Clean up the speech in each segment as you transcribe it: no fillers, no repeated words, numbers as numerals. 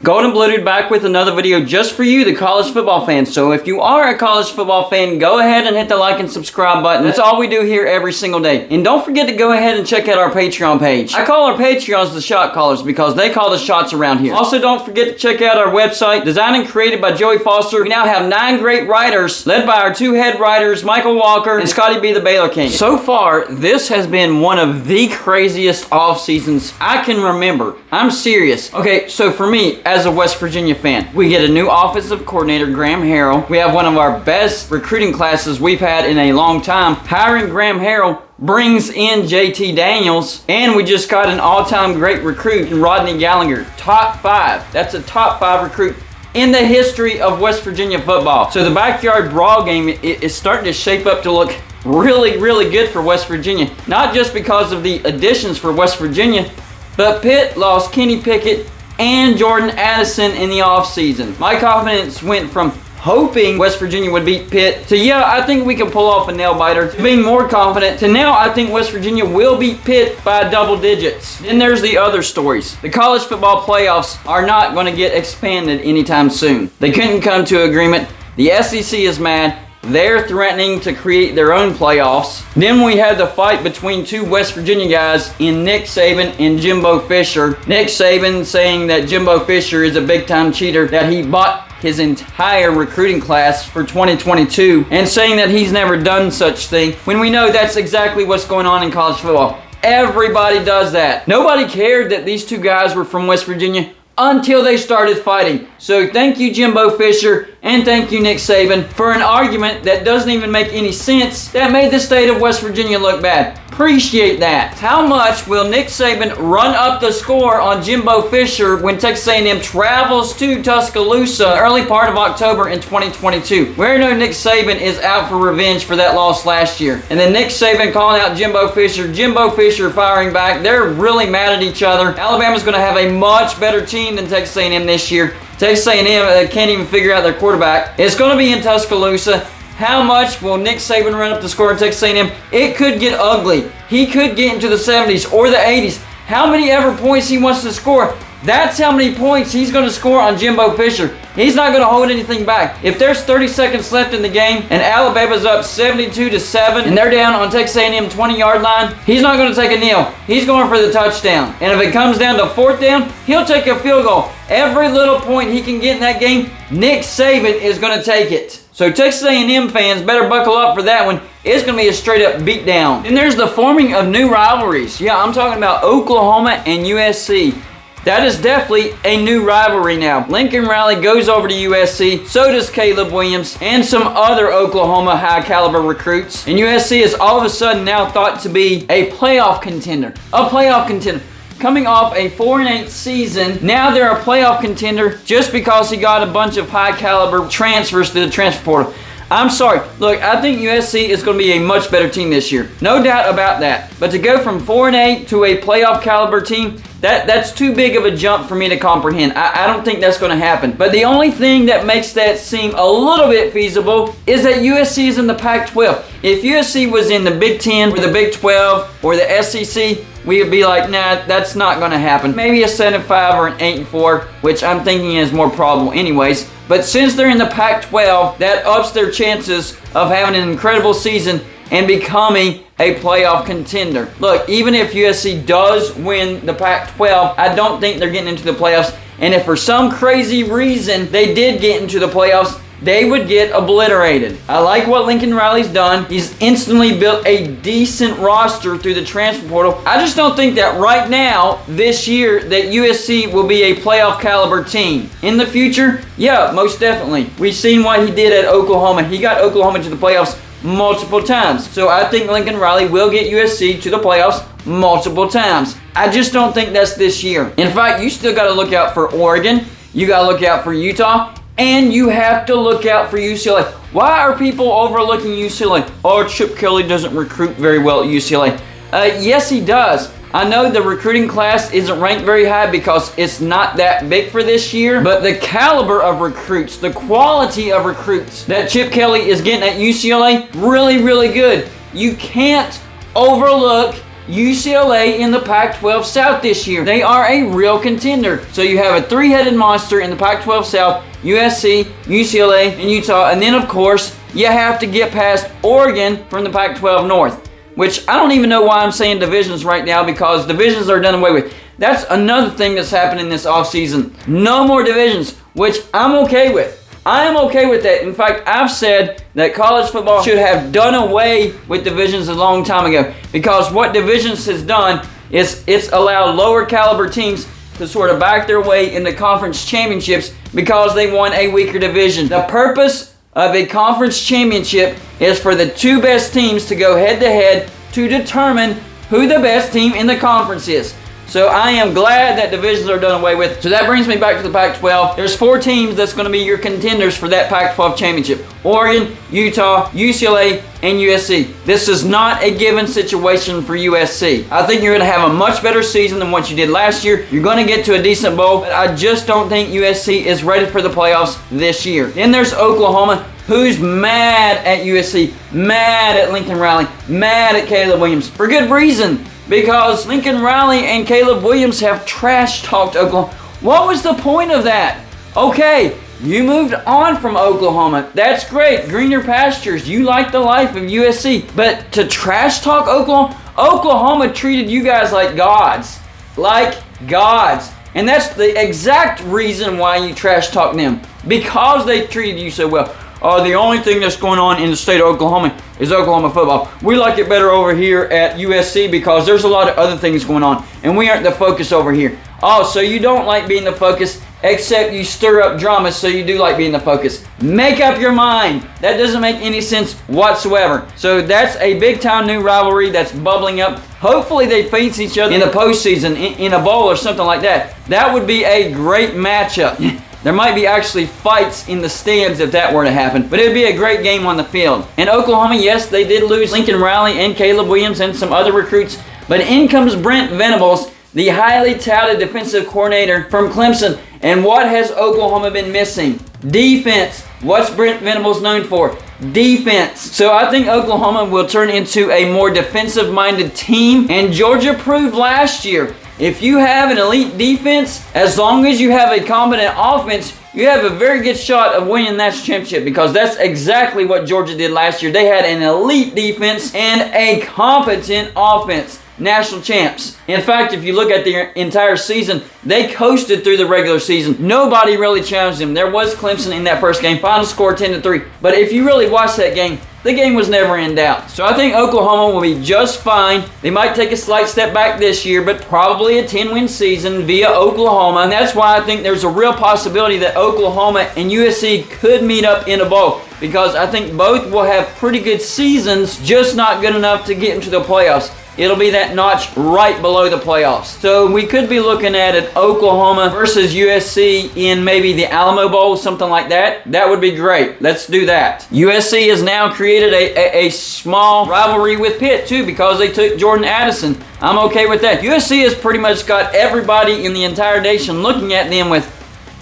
Golden Blooded back with another video just for you, the college football fans. So if you are a college football fan, go ahead and hit the like and subscribe button. That's all we do here every single day. And don't forget to go ahead and check out our Patreon page. I call our Patreons the shot callers because they call the shots around here. Also, don't forget to check out our website, designed and created by Joey Foster. We now have 9 great writers, led by our 2 head writers, Michael Walker and Scotty B. the Baylor King. So far, this has been one of the craziest off seasons I can remember. I'm serious. Okay, so for me, as a West Virginia fan, we get a new offensive coordinator, Graham Harrell. We have one of our best recruiting classes we've had in a long time. Hiring Graham Harrell brings in JT Daniels, and we just got an all-time great recruit, Rodney Gallagher. Top 5. That's a top 5 recruit in the history of West Virginia football. So the backyard brawl game is starting to shape up to look really, really good for West Virginia. Not just because of the additions for West Virginia, but Pitt lost Kenny Pickett and Jordan Addison in the offseason. My confidence went from hoping West Virginia would beat Pitt to, yeah, I think we can pull off a nail-biter, to being more confident, to now I think West Virginia will beat Pitt by double digits. Then there's the other stories. The college football playoffs are not going to get expanded anytime soon. They couldn't come to agreement. The SEC is mad. They're threatening to create their own playoffs. Then we had the fight between 2 West Virginia guys in Nick Saban and Jimbo Fisher. Nick Saban saying that Jimbo Fisher is a big-time cheater, that he bought his entire recruiting class for 2022, and saying that he's never done such thing, when we know that's exactly what's going on in college football. Everybody does that. Nobody cared that these 2 guys were from West Virginia until they started fighting. So thank you, Jimbo Fisher, and thank you, Nick Saban, for an argument that doesn't even make any sense, that made the state of West Virginia look bad. Appreciate that. How much will Nick Saban run up the score on Jimbo Fisher when Texas A&M travels to Tuscaloosa early part of October in 2022? We already know Nick Saban is out for revenge for that loss last year. And then Nick Saban calling out Jimbo Fisher firing back. They're really mad at each other. Alabama's going to have a much better team than Texas A&M this year. Texas A&M can't even figure out their quarterback. It's going to be in Tuscaloosa. How much will Nick Saban run up the score in Texas A&M? It could get ugly. He could get into the 70s or the 80s. How many ever points he wants to score, that's how many points he's going to score on Jimbo Fisher. He's not going to hold anything back. If there's 30 seconds left in the game and Alabama's up 72-7 and they're down on Texas A&M 20-yard line, he's not going to take a kneel. He's going for the touchdown. And if it comes down to 4th down, he'll take a field goal. Every little point he can get in that game, Nick Saban is going to take it. So Texas A&M fans better buckle up for that one. It's going to be a straight-up beatdown. And there's the forming of new rivalries. Yeah, I'm talking about Oklahoma and USC. That is definitely a new rivalry now. Lincoln Riley goes over to USC. So does Caleb Williams and some other Oklahoma high-caliber recruits. And USC is all of a sudden now thought to be a playoff contender. A playoff contender. Coming off a 4-8 season, now they're a playoff contender just because he got a bunch of high-caliber transfers to the transfer portal. I'm sorry. Look, I think USC is going to be a much better team this year. No doubt about that. But to go from 4-8 to a playoff caliber team, that's too big of a jump for me to comprehend. I don't think that's going to happen. But the only thing that makes that seem a little bit feasible is that USC is in the Pac-12. If USC was in the Big 10 or the Big 12 or the SEC, we would be like, nah, that's not going to happen. Maybe a 7-5 or an 8-4, which I'm thinking is more probable anyways. But since they're in the Pac-12, that ups their chances of having an incredible season and becoming a playoff contender. Look, even if USC does win the Pac-12, I don't think they're getting into the playoffs. And if for some crazy reason they did get into the playoffs, they would get obliterated. I like what Lincoln Riley's done. He's instantly built a decent roster through the transfer portal. I just don't think that right now, this year, that USC will be a playoff caliber team. In the future, yeah, most definitely. We've seen what he did at Oklahoma. He got Oklahoma to the playoffs multiple times. So I think Lincoln Riley will get USC to the playoffs multiple times. I just don't think that's this year. In fact, you still got to look out for Oregon. You got to look out for Utah. And you have to look out for UCLA. Why are people overlooking UCLA? Oh, Chip Kelly doesn't recruit very well at UCLA. Yes, he does. I know the recruiting class isn't ranked very high because it's not that big for this year, but the caliber of recruits, the quality of recruits that Chip Kelly is getting at UCLA, really, really good. You can't overlook UCLA in the Pac-12 South this year. They are a real contender. So you have a three-headed monster in the Pac-12 South, USC, UCLA, and Utah. And then, of course, you have to get past Oregon from the Pac-12 North, which I don't even know why I'm saying divisions right now, because divisions are done away with. That's another thing that's happening this offseason. No more divisions, which I'm okay with. I am okay with that. In fact, I've said that college football should have done away with divisions a long time ago, because what divisions has done is it's allowed lower caliber teams to sort of back their way into conference championships because they won a weaker division. The purpose of a conference championship is for the two best teams to go head to head to determine who the best team in the conference is. So I am glad that divisions are done away with. So that brings me back to the Pac-12. There's 4 teams that's going to be your contenders for that Pac-12 championship. Oregon, Utah, UCLA, and USC. This is not a given situation for USC. I think you're going to have a much better season than what you did last year. You're going to get to a decent bowl, but I just don't think USC is ready for the playoffs this year. Then there's Oklahoma, who's mad at USC, mad at Lincoln Riley, mad at Caleb Williams, for good reason. Because Lincoln Riley and Caleb Williams have trash-talked Oklahoma. What was the point of that? Okay, you moved on from Oklahoma. That's great. Greener pastures. You like the life of USC. But to trash-talk Oklahoma? Oklahoma treated you guys like gods. Like gods. And that's the exact reason why you trash-talk them. Because they treated you so well. The only thing that's going on in the state of Oklahoma is Oklahoma football. We like it better over here at USC because there's a lot of other things going on, and we aren't the focus over here. Oh, so you don't like being the focus, except you stir up drama, so you do like being the focus. Make up your mind. That doesn't make any sense whatsoever. So that's a big-time new rivalry that's bubbling up. Hopefully they face each other in the postseason, in a bowl or something like that. That would be a great matchup. There might be actually fights in the stands if that were to happen, but it would be a great game on the field. And Oklahoma, yes, they did lose Lincoln Riley and Caleb Williams and some other recruits, but in comes Brent Venables, the highly touted defensive coordinator from Clemson. And what has Oklahoma been missing? Defense. What's Brent Venables known for? Defense. So I think Oklahoma will turn into a more defensive-minded team, and Georgia proved last year, if you have an elite defense, as long as you have a competent offense, you have a very good shot of winning that championship, because that's exactly what Georgia did last year. They had an elite defense and a competent offense. National champs. In fact, if you look at the entire season, they coasted through the regular season. Nobody really challenged them. There was Clemson in that first game. Final score 10-3. But if you really watch that game, the game was never in doubt. So I think Oklahoma will be just fine. They might take a slight step back this year, but probably a 10-win season via Oklahoma. And that's why I think there's a real possibility that Oklahoma and USC could meet up in a bowl, because I think both will have pretty good seasons, just not good enough to get into the playoffs. It'll be that notch right below the playoffs. So we could be looking at it, Oklahoma versus USC in maybe the Alamo Bowl, something like that. That would be great. Let's do that. USC has now created a small rivalry with Pitt too, because they took Jordan Addison. I'm okay with that. USC has pretty much got everybody in the entire nation looking at them with,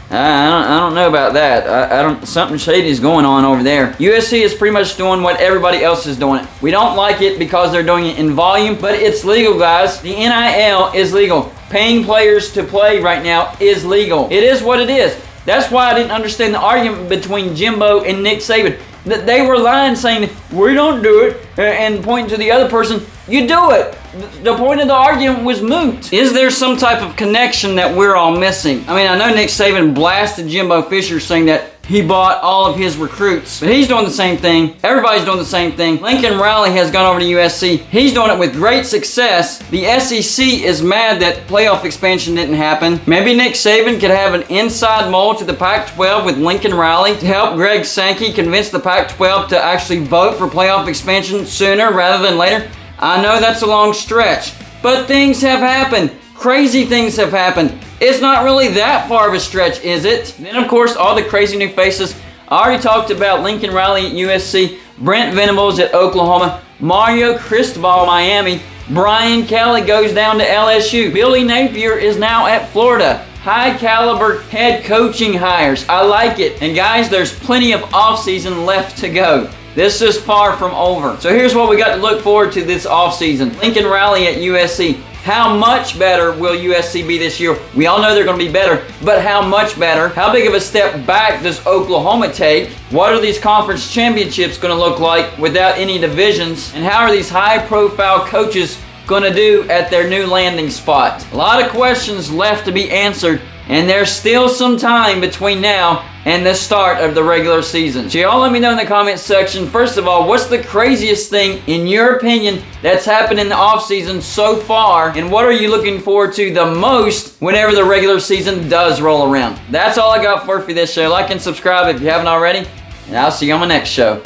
I don't know about that. Something shady is going on over there. USC is pretty much doing what everybody else is doing. We don't like it because they're doing it in volume, but it's legal, guys. The NIL is legal. Paying players to play right now is legal. It is what it is. That's why I didn't understand the argument between Jimbo and Nick Saban. That they were lying, saying, we don't do it, and pointing to the other person, you do it. The point of the argument was moot. Is there some type of connection that we're all missing? I mean, I know Nick Saban blasted Jimbo Fisher saying that he bought all of his recruits, but he's doing the same thing. Everybody's doing the same thing. Lincoln Riley has gone over to USC. He's doing it with great success. The SEC is mad that playoff expansion didn't happen. Maybe Nick Saban could have an inside mole to the Pac-12 with Lincoln Riley to help Greg Sankey convince the Pac-12 to actually vote for playoff expansion sooner rather than later. I know that's a long stretch, but things have happened. Crazy things have happened. It's not really that far of a stretch, is it? Then, of course, all the crazy new faces. I already talked about Lincoln Riley at USC, Brent Venables at Oklahoma, Mario Cristobal, Miami, Brian Kelly goes down to LSU, Billy Napier is now at Florida. high caliber head coaching hires. I like it. And guys, there's plenty of offseason left to go. This is far from over. So here's what we got to look forward to this offseason. Lincoln Riley at USC. How much better will USC be this year? We all know they're going to be better, but how much better? How big of a step back does Oklahoma take? What are these conference championships going to look like without any divisions? And how are these high-profile coaches going to do at their new landing spot? A lot of questions left to be answered, and there's still some time between now and the start of the regular season. So y'all let me know in the comments section, first of all, what's the craziest thing, in your opinion, that's happened in the offseason so far, and what are you looking forward to the most whenever the regular season does roll around? That's all I got for this show. Like and subscribe if you haven't already, and I'll see you on my next show.